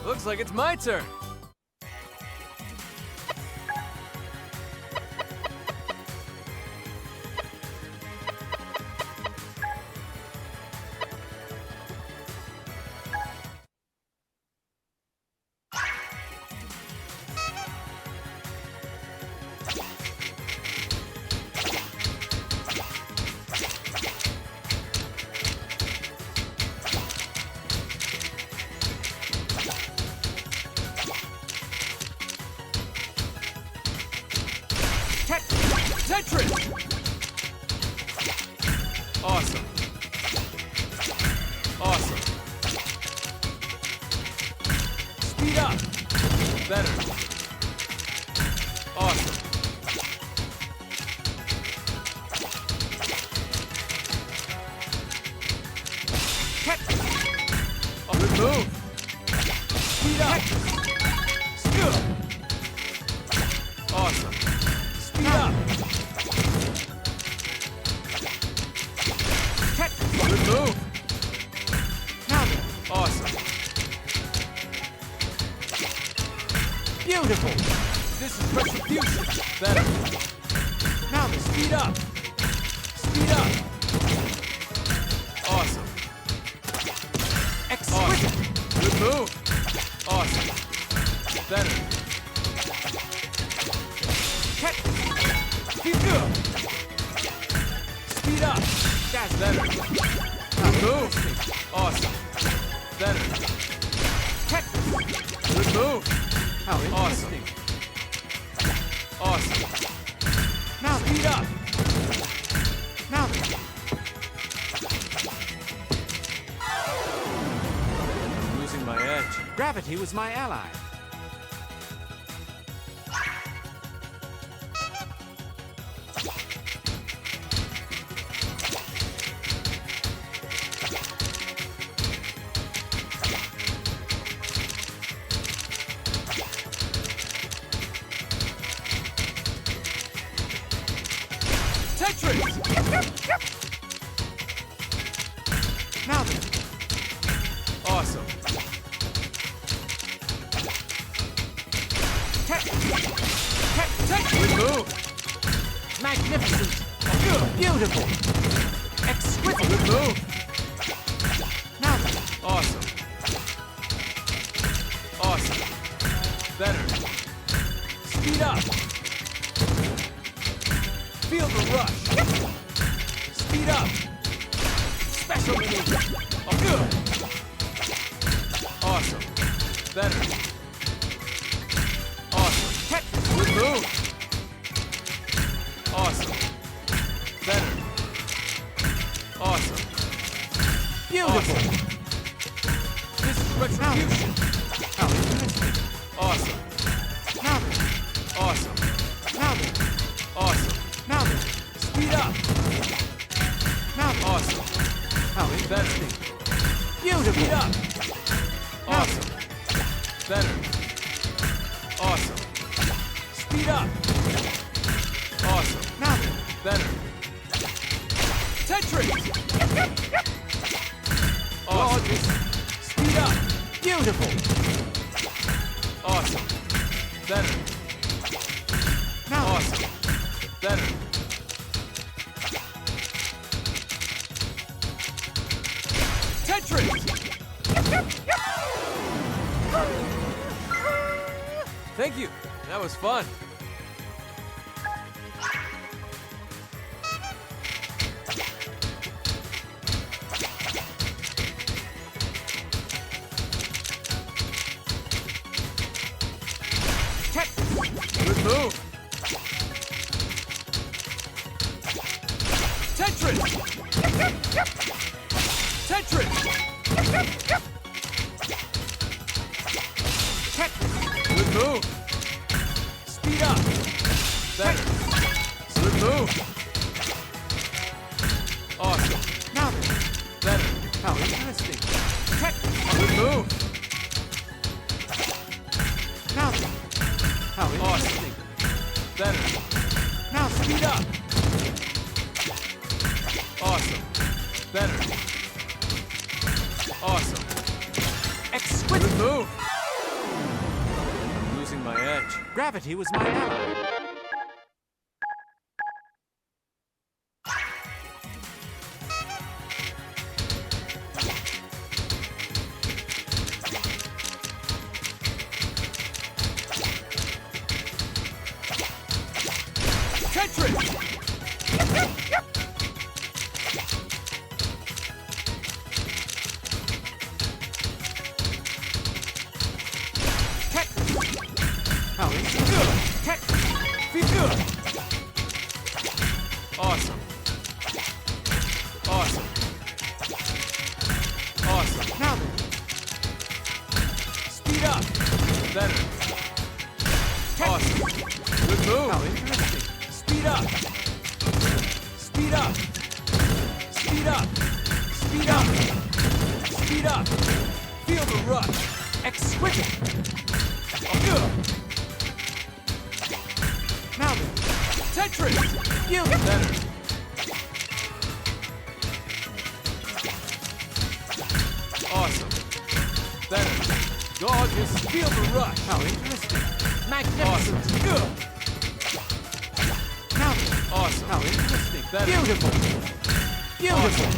Looks like it's my turn. Tetris! Awesome. Awesome. Speed up. Better. Awesome. Oh, good move. Speed up. Skill. Awesome. Speed up. Good move. Now then. Awesome. Beautiful. This is retribution. Better. Now then. Speed up. Speed up. Awesome. Exquisite. Awesome. Good move. Awesome. Better. Keep good. Speed up. That's better. Good move. Awesome. Better. Good move. How interesting. Awesome. Now speed up. Now. I'm losing my edge. Gravity was my ally. Tetris! Now then. Awesome. Tetris! Good move. Magnificent. Beautiful. Exquisite. Good move. Now then. Awesome. Awesome. Better. Speed up. Feel the rush. Speed up. Special maneuver. Oh, good. Awesome. Better. Awesome. Good move. Awesome. Better. Awesome. Beautiful. Awesome. This is retribution. How interesting. Awesome. Now then. Awesome. Now then. Awesome. Now then. Speed up. Now then. Awesome. How interesting. Beautiful. Speed up. Awesome. Better. Awesome. Speed up. Awesome. Now then. Better. Tetris. Awesome. Speed up. Beautiful. Awesome. Better. Now. Awesome. Better. Tetris! Thank you. That was fun. Good move. Tetris! Tetris! Good move. Speed up. Better. Good move. Awesome. Now then. Better. How interesting. Good move. Now then. How interesting. Better. Now speed up. Awesome. Better. Awesome. Exquisite move. Gravity was my ally. Tetris! How is it? Good! Tetris! Feel good! Awesome! Awesome! Awesome! Now then! Speed up! Better! Awesome! Good move! How interesting! Speed up! Speed up! Speed up! Speed up! Speed up! Feel the rush! Exquisite! Good! Now then! Tetris! You! Better! Awesome! Better! Gorgeous! Feel the rush! How interesting! Magnificent! Awesome. Good! Now then! Awesome! How interesting! Better. Beautiful! Beautiful!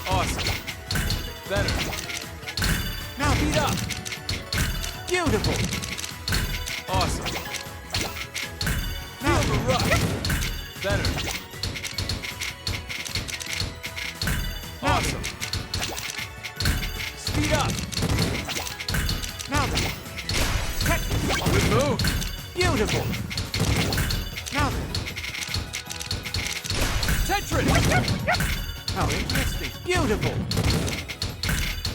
Awesome! Better! Now beat up! Beautiful! Awesome! Now the rush! Better! Awesome! Speed up! Now then! Good move! Beautiful! Now then! Tetris! How interesting! Beautiful!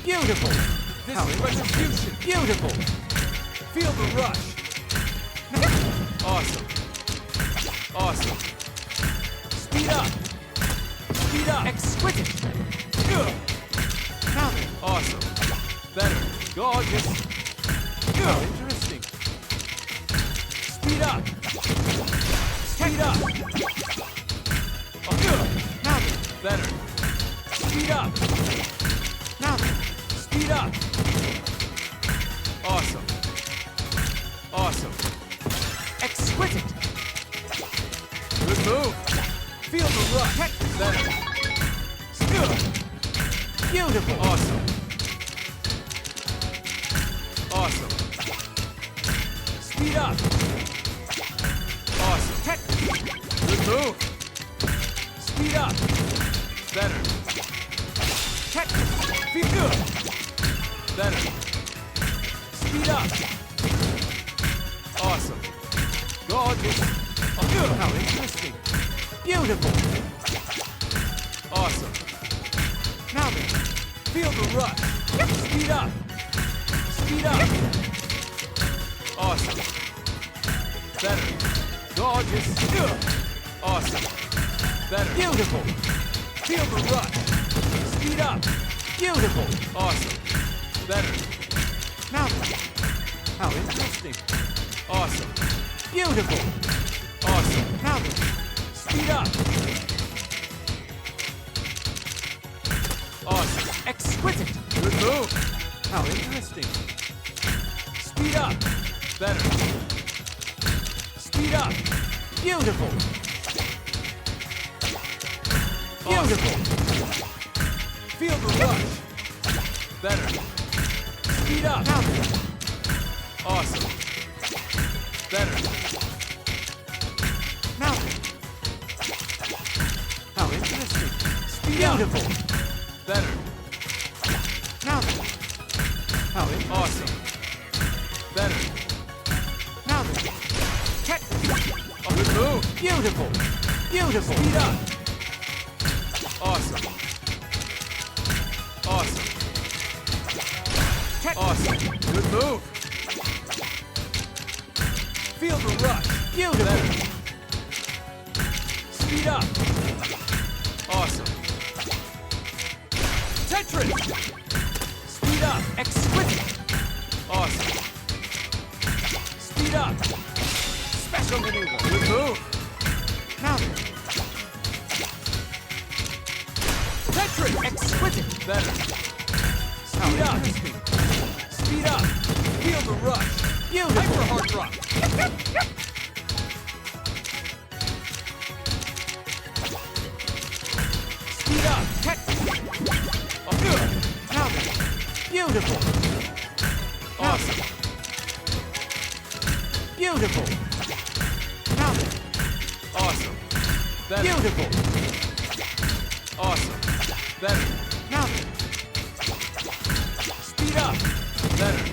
Beautiful! This is retribution! Beautiful! Feel the rush! Awesome! Awesome! Speed up! Speed up! Exquisite! Good! Now then! Awesome! Better! Gorgeous! Good! How interesting! Speed up! Speed up! Oh, good! Now then! Better! Speed up! Now then! Speed up! Awesome! Awesome! Exquisite! Good move! Feel the rush! Better! Good! Beautiful! Awesome! Awesome! Speed up! Awesome! Good move! Speed up! Better! Feel good! Better! Speed up! Awesome! Gorgeous! Oh, good! How interesting! Beautiful! Awesome! Now then, feel the rush! Speed up! Speed up! Awesome! Better! Gorgeous! Good! Awesome! Better! Beautiful! Feel the rush! Speed up! Beautiful! Awesome! Better! Now then, how interesting! Awesome! Beautiful! Awesome! Now then, speed up! Awesome! Exquisite! Good move! How interesting! Speed up! Better! Speed up! Beautiful! Beautiful! Awesome. Feel the rush! Better! Speed up! Now then! Awesome! Better! Now then! How interesting! Speed up! Beautiful! Better! Now then! How interesting! Awesome! Better! Now then! Oh, good move! Beautiful! Beautiful! Speed up! Awesome! Awesome! Awesome! Good move! Feel the rush! Beautiful! Better. Speed up! Awesome! Tetris! Speed up! Exquisite! Awesome! Speed up! Special maneuver! Good move! Now then! Tetris! Exquisite! Better! Speed up! Speed up! Feel the rush. Beautiful. Hyper hard drop. Speed up. Tetris. Oh, good. Now then. Beautiful. Awesome. Beautiful. Now then. Awesome. Better. Beautiful. Awesome. Better. Now then. Speed up. Better.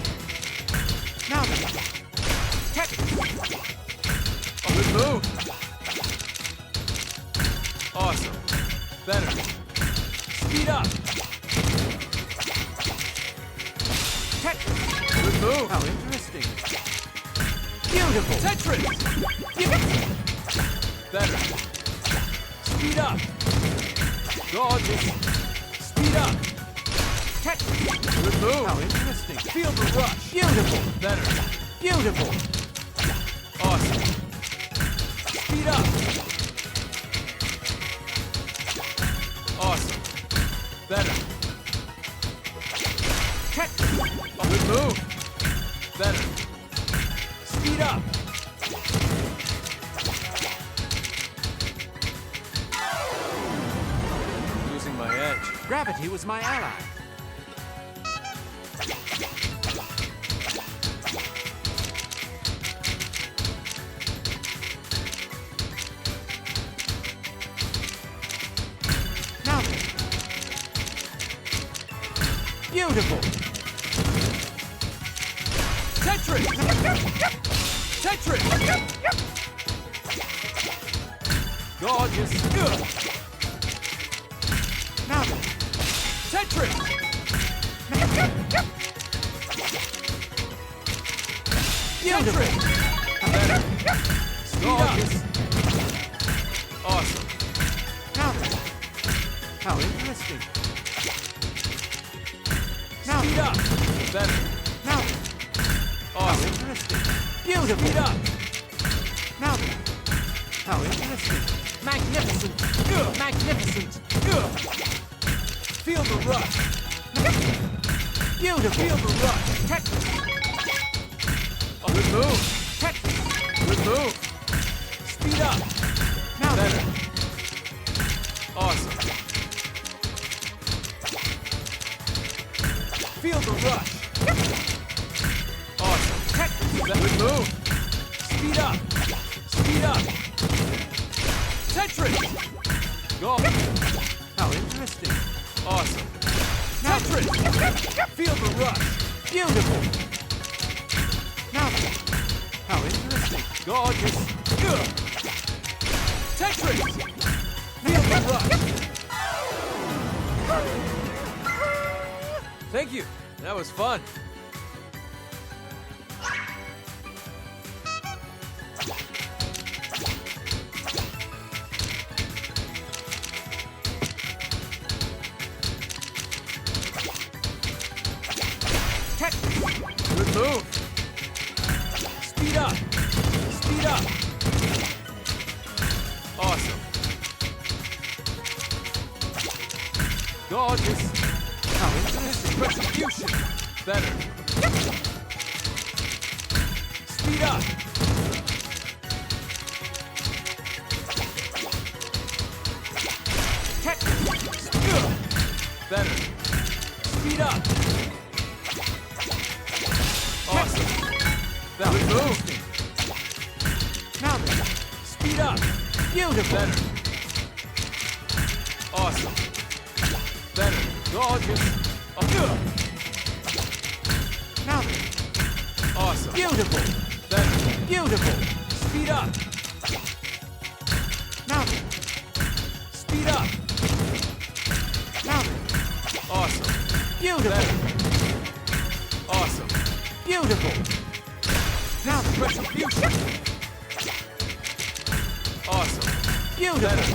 Now then. Tetris. Oh, good move. Awesome. Better. Speed up. Tetris. Good move. How interesting. Beautiful. Tetris. Better. Speed up. Gorgeous. Speed up. Tetris. Good move. How interesting. Feel the rush. Beautiful. Better. Beautiful. Awesome. Speed up. Awesome. Better. Tetris. Oh, good move. Better. Speed up. Losing my edge. Gravity was my ally. Now then. Beautiful. Tetris. Tetris. Gorgeous. Good. Now then. Tetris. Beautiful. Better. Gorgeous. Gorgeous. Awesome. Now then. How interesting. Now Speed then. up. Better. Now then. How Awesome. interesting. Beautiful. Speed up. Now then. How interesting. Magnificent. Good. Magnificent. Good. Feel the rush. Beautiful. Feel the rush. Tetris. Oh, good move. Tetris. Good move. Speed up. Now Better. then. Awesome. Feel the rush. Awesome. Tetris. Good move. Speed up. Speed up. Tetris. Go. How interesting. Awesome. Now then. Tetris. Feel the rush. Beautiful. Now then. How interesting. Gorgeous. Good. Tetris. Feel the rush. Thank you. That was fun. Tetris. Good move. Speed up. Speed up. Awesome. Gorgeous. How This interesting. is retribution. Better. Speed up. Tetris. Good. Better. Speed up. Awesome. How Good move. interesting. Now then. Speed up. Beautiful. Better. Awesome. Better. Gorgeous. Oh, good. Now then. Awesome. Beautiful. Better. Beautiful. Speed up. Now then. Speed up. Now then. Awesome. Beautiful. Better. Awesome. Beautiful. Now then. Retribution. Awesome. Beautiful. Better.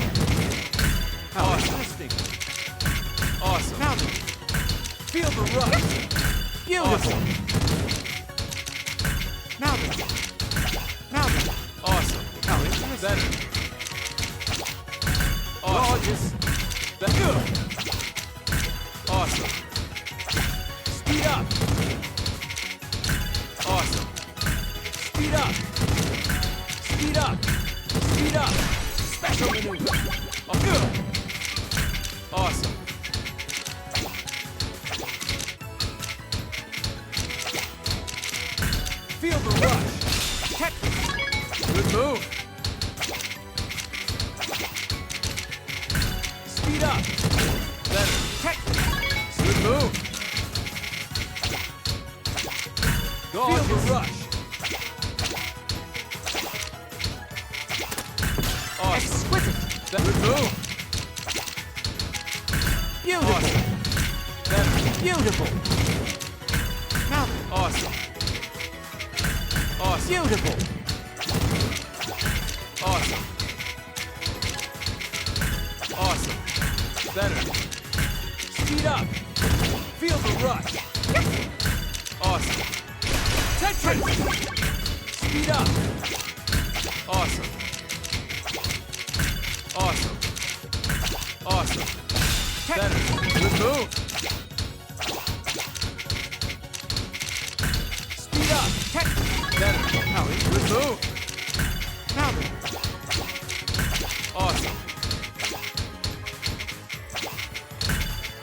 How Awesome. interesting. Awesome. Now then. Feel the rush. Beautiful. Awesome. Now then. Now then. Awesome. How interesting. Better. Awesome. Gorgeous. Good. Awesome. Speed up. the rush. Tetris. Good move. Speed up. Better. Tetris. Good move. Feel the rush. Awesome. Exquisite. Good move. Beautiful. Awesome. Better. Beautiful. Now then. Awesome. Awesome. Beautiful. Awesome. Awesome. Better. Speed up. Feel the rush. Awesome. Tetris. Speed up. Awesome. Awesome. Awesome. Better. Good move. Speed up. Tetris. Better. Now then. Good move. Now then. Awesome.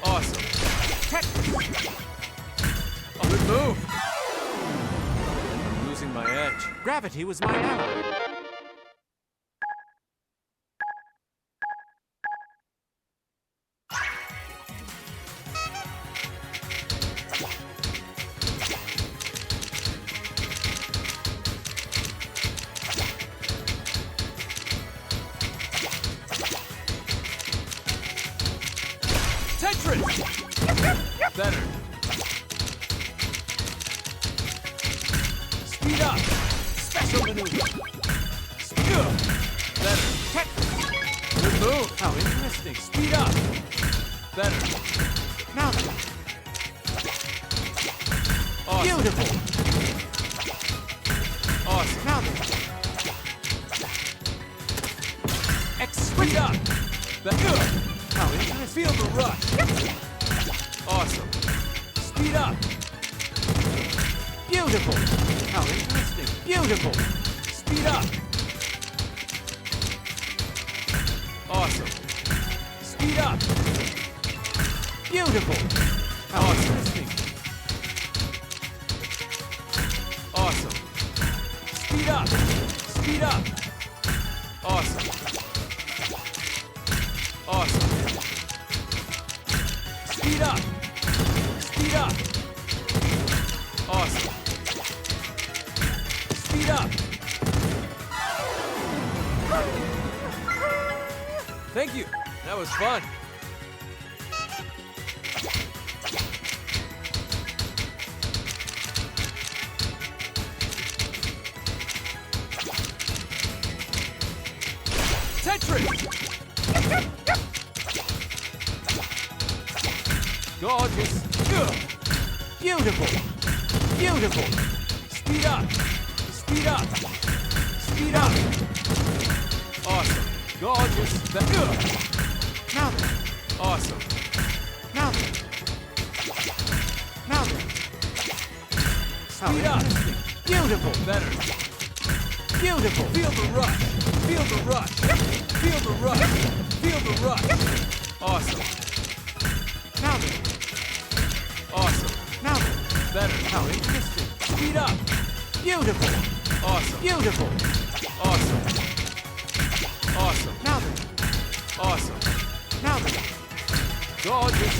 Awesome. Tetris. Good move. I'm losing my edge. Gravity was my ally. Tetris. Better. Speed up. Special maneuver. Better. Tetris. Good move. How interesting. Speed up. Better. Now then. Awesome. Beautiful. Awesome. Now then. Speed Exquisite. up. Better. How interesting. Feel the rush. Awesome. Speed up. Beautiful. How interesting. Beautiful. Speed up. Awesome. Speed up. Beautiful. How Awesome. interesting. Awesome. Speed up. Speed up. Awesome. Awesome. Speed up. Speed up. Awesome. Speed up. Thank you. That was fun. Tetris. Gorgeous. Beautiful. Beautiful. Speed up. Speed up. Speed up. Awesome. Gorgeous. Now then. Awesome. Now then. Now then. How Speed up. interesting. Beautiful. Better. Beautiful. Feel the rush. Feel the rush. Feel the rush. Feel the rush. Awesome. Now then. Awesome. Now then. Better. How interesting. Speed up. Beautiful. Awesome. Beautiful. Awesome. Awesome. Now then. Awesome. Now then. Gorgeous.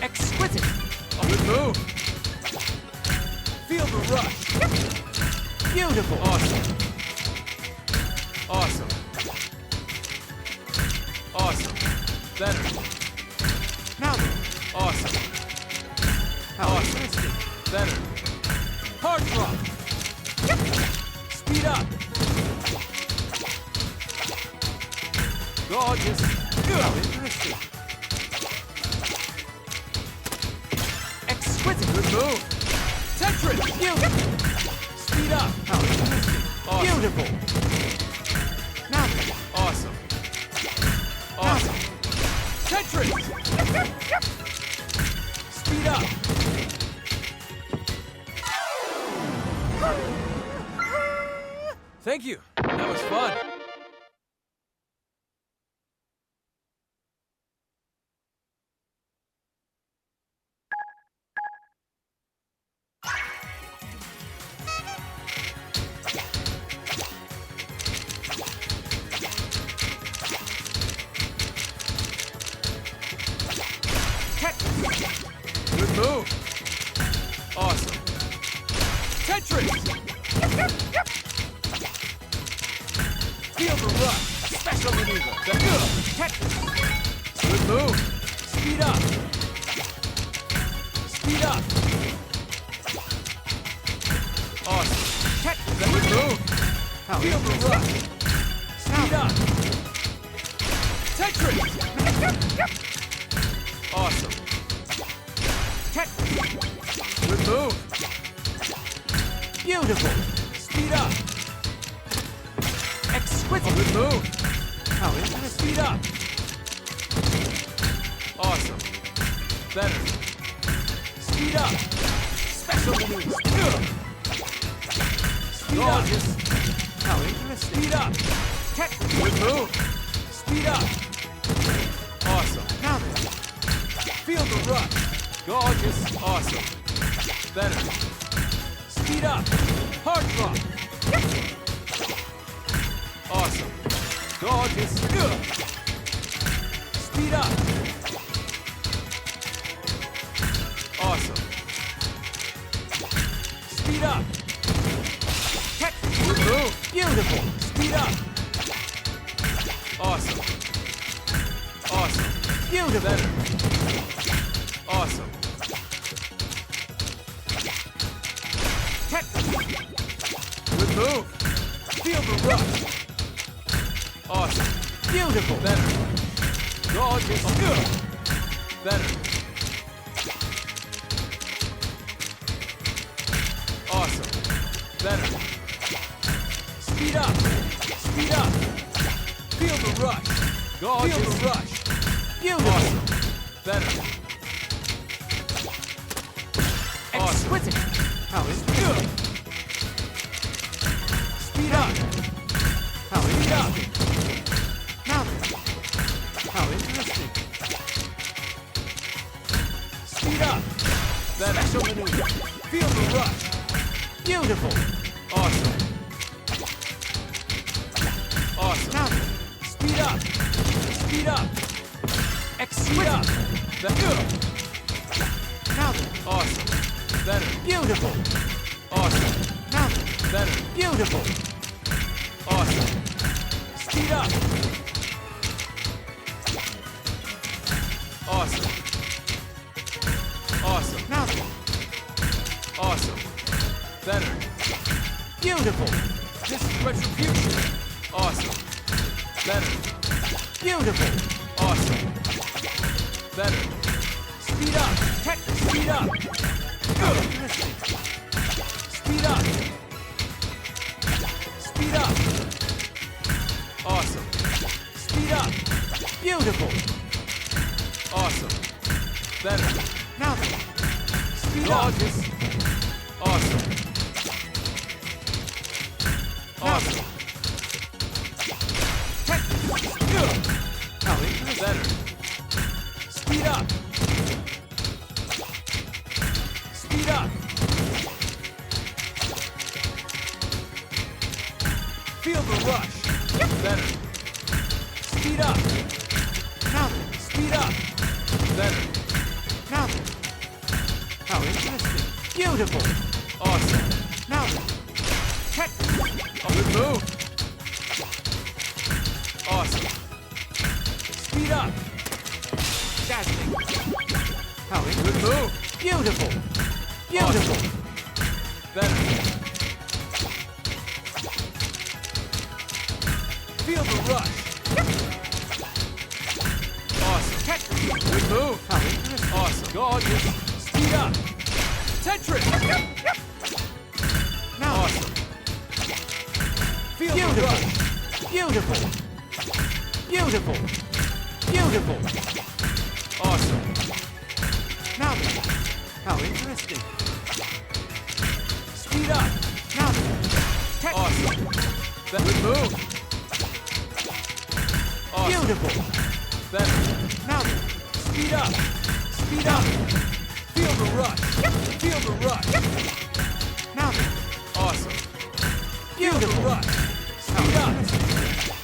Exquisite. Good move. Feel the rush. Beautiful. Awesome. Awesome. Awesome. Better. Now then. Awesome. How Awesome. interesting. Better. Hard drop. Speed up. Gorgeous. How interesting. Exquisite. Good move. Tetris. Beautiful. Speed up. How interesting. Awesome. Beautiful. Now then. Awesome. Awesome. Tetris. Speed up. Thank you. That was fun. Special maneuver. Tetris. Good move. Speed up. Speed up. Awesome. Tetris. Good move. Feel the rush. Speed up. Tetris. Awesome. Tetris. Good move. Beautiful. Speed up. Exquisite. Good move. How interesting. Speed up. Awesome. Better. Speed up. Special maneuver. Speed up. How interesting. Speed up. Tetris. Good move. Speed up. Awesome. Now then. Feel the rush. Gorgeous. Awesome. Better. Speed up. Hard drop. Awesome. Gorgeous. Speed up. Awesome. Speed up. Good move. Beautiful. Speed up. Awesome. Awesome. Beautiful. Better. Awesome. Good move. Feel the rush. Awesome. Beautiful. Better. Gorgeous. Better. Awesome. Better. Speed up. Speed up. Feel the rush. Gorgeous. Feel the rush. Beautiful. Awesome. Better. Exquisite. How interesting. Speed up. How Speed up. interesting. Now then. How interesting. Speed up. Better. Special maneuver. Feel the rush. Beautiful. Awesome. Awesome. Now then. Speed up. Speed up. Speed up. Now then. Awesome. Better. Beautiful. Awesome. Now then. Better. Beautiful. Awesome. Speed up. Awesome. Awesome. Now then. Awesome. Better. Beautiful. This is retribution. Awesome. Better. Beautiful. Awesome. Better. Speed up. Tetris. Speed up. How interesting. Speed up. Speed up. Awesome. Speed up. Beautiful. Awesome. Better. Now then. Speed up. Awesome. Awesome. How interesting. Better. Speed up. Speed up. Feel the rush. Better. Speed up. Now then. Speed up. Better. Now then. How interesting. Beautiful. Awesome. Now then. Good move. Awesome. Speed up. Dazzling. How Good interesting. move. Beautiful. Beautiful. Better. Feel the rush. Awesome. Good move. How interesting. Awesome. Gorgeous. Speed up. Tetris. Now then. Awesome. Feel the rush. Beautiful. Beautiful. Beautiful. Awesome. Now then. How interesting. Speed up. Now then. Awesome. Good move. Awesome. Beautiful. Better. Now then. Speed up. Speed up. Feel the rush. Feel the rush. Now then. Awesome. Beautiful rush. Speed up.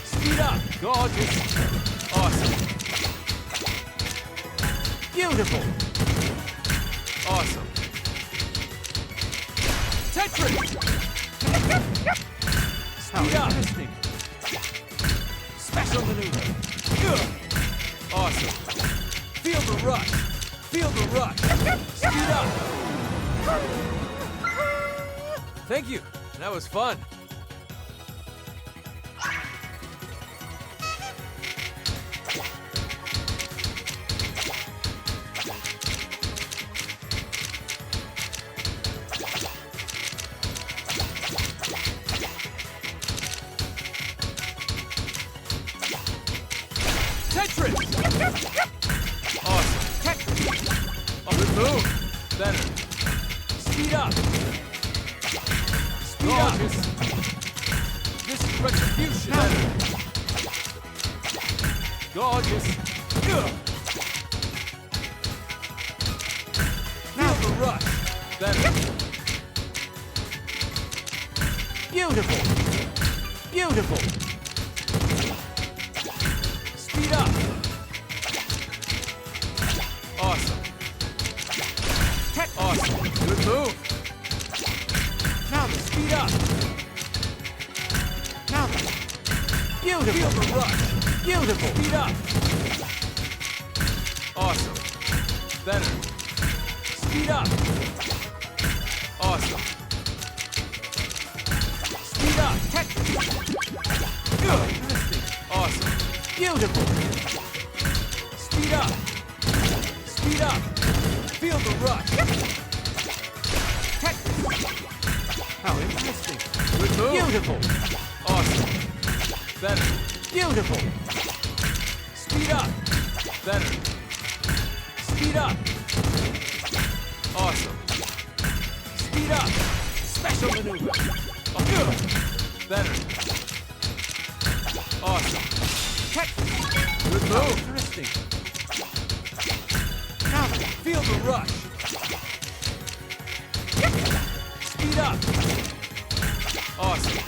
Speed up. Gorgeous. Awesome. Beautiful. Awesome. Tetris. How Speed up. interesting. Special Special maneuver. Awesome. Feel the rush. Feel the rush. Speed up. Thank you. That was fun. Tetris! Awesome. Tetris! Oh, good move. Better. Speed up. Speed up. This is retribution. Better. Gorgeous. Now the rush. Better. Beautiful. Beautiful. Speed up. Awesome. Awesome. Good move. Now then. Speed up. Now then. Feel Beautiful. the rush. Beautiful. Speed up. Awesome. Better. Speed up. Awesome. Speed up. Awesome. Beautiful. Speed up. Speed up. Feel the rush. How interesting. Good move. Beautiful. Awesome. Better. Beautiful. Speed up. Better. Speed up. Awesome. Speed up. Special maneuver. Better. Awesome. Good move. Interesting. Now then. Feel the rush. Speed up. Awesome.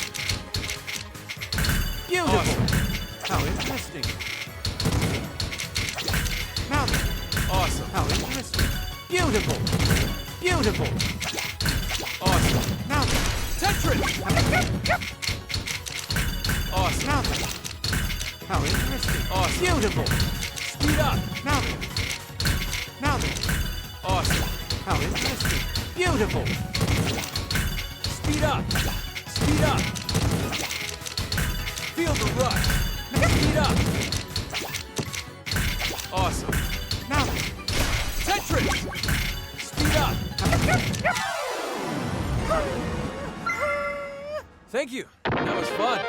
Beautiful. Awesome. How interesting. Now then. Awesome. How interesting. Beautiful. Beautiful. Awesome. Now then. Tetris. Awesome. Now then. How interesting. Awesome. Beautiful. Speed up. Now then. Now then. Awesome. How interesting. Beautiful. Speed up. Speed up. Feel the rush. Speed up. Awesome. Now then. Tetris. Speed up. Thank you. That was fun.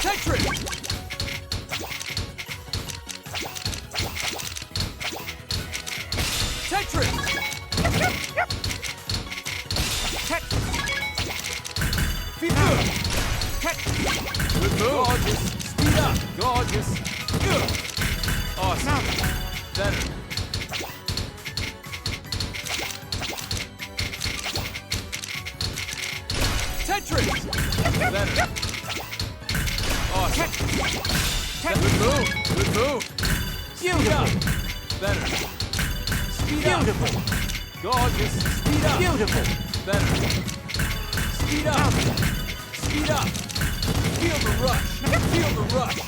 Tetris. Tetris. Feel good. Good move. Gorgeous. Speed up. Gorgeous. Awesome. Better. Tetris. Better. Awesome. Good move. Good move. Speed up. Better. Speed up. Beautiful. Gorgeous. Speed up. Beautiful. Better. Speed up. Speed up. Feel the rush. Feel the rush.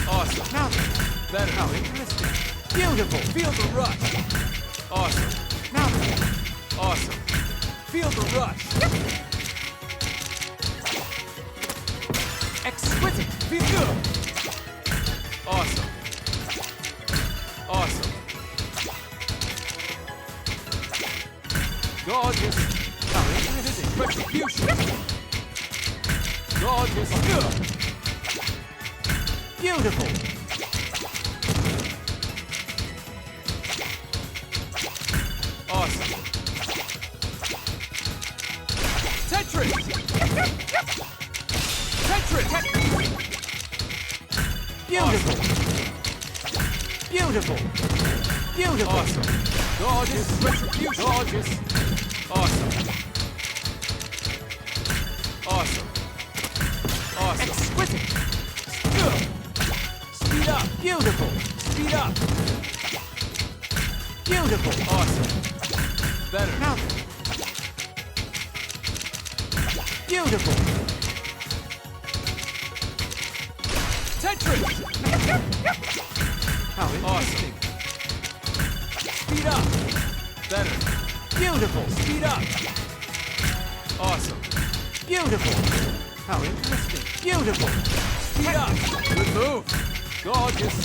Awesome. Now then. Better. How interesting. Beautiful. Feel the rush. Awesome. Now then. Awesome. Feel the rush. Exquisite. Feel good. Awesome. Awesome. Gorgeous. How This interesting. is retribution. Gorgeous. Beautiful. Awesome. Tetris. Tetris. Beautiful. Beautiful. Beautiful. Awesome. Gorgeous. Retribution. Gorgeous. Awesome. Awesome. Awesome. Exquisite. Speed up. Beautiful. Speed up. Beautiful. Awesome. Better. Now then. Beautiful. Tetris. How interesting. Speed up. Better. Beautiful. Speed up. Awesome. Beautiful. How interesting. Beautiful. Speed up. Good move. Gorgeous.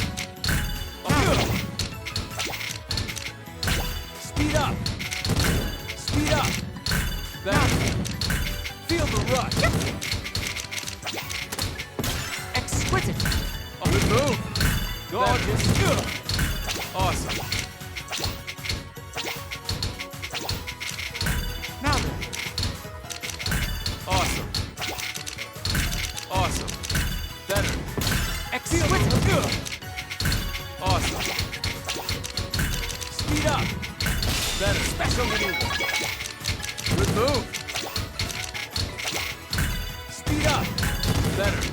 Speed up. Speed up. Better. Feel the rush. Exquisite. Good move. Gorgeous. Awesome. Now then. Awesome. Awesome. Better. Exquisite. Awesome. Speed up. Better. Special maneuver. Good move. Speed up. Better.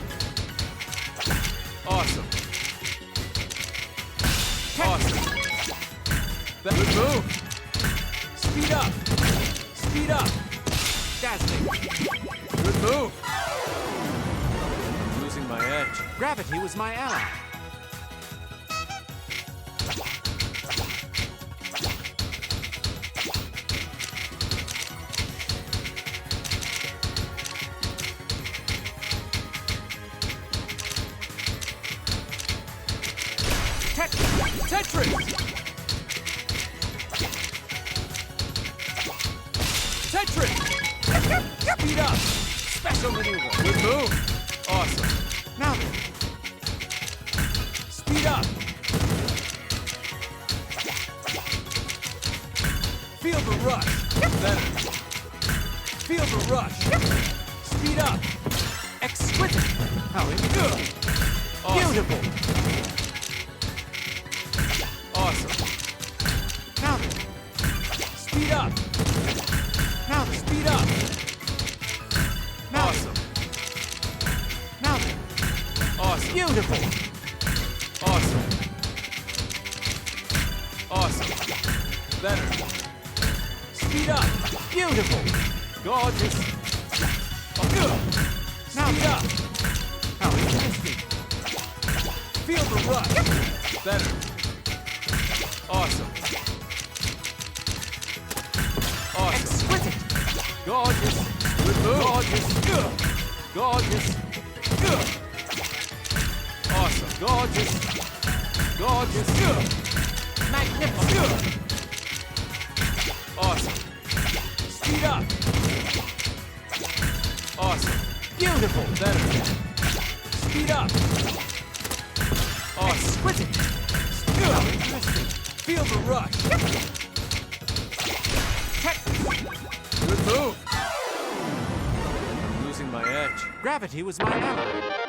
Awesome. Awesome. Good move. Speed up. Speed up. Dazzling. Good move. Losing my edge. Gravity was my ally. Tetris! Tetris! Speed up! Special maneuver! Good move! Awesome! Now then. Speed up! Feel the rush! Better! Feel the rush! Speed up! Exquisite. How interesting. Awesome! Beautiful. Awesome! Now then. Speed up! Now then. Speed up! Now Awesome! Now then. Awesome! Beautiful. Awesome! Awesome! Better! Speed up! Beautiful. Gorgeous! Now Speed then. up! How interesting. Feel the rush! Better! Awesome! Awesome! Exquisite. Gorgeous! Good move! Gorgeous! Gorgeous! Awesome! Gorgeous! Gorgeous! Magnificent. Awesome! Speed up! Awesome! Beautiful. Better! Speed up! Awesome! Exquisite. How interesting. Feel the rush! Good move! Losing my edge. Gravity was my ally.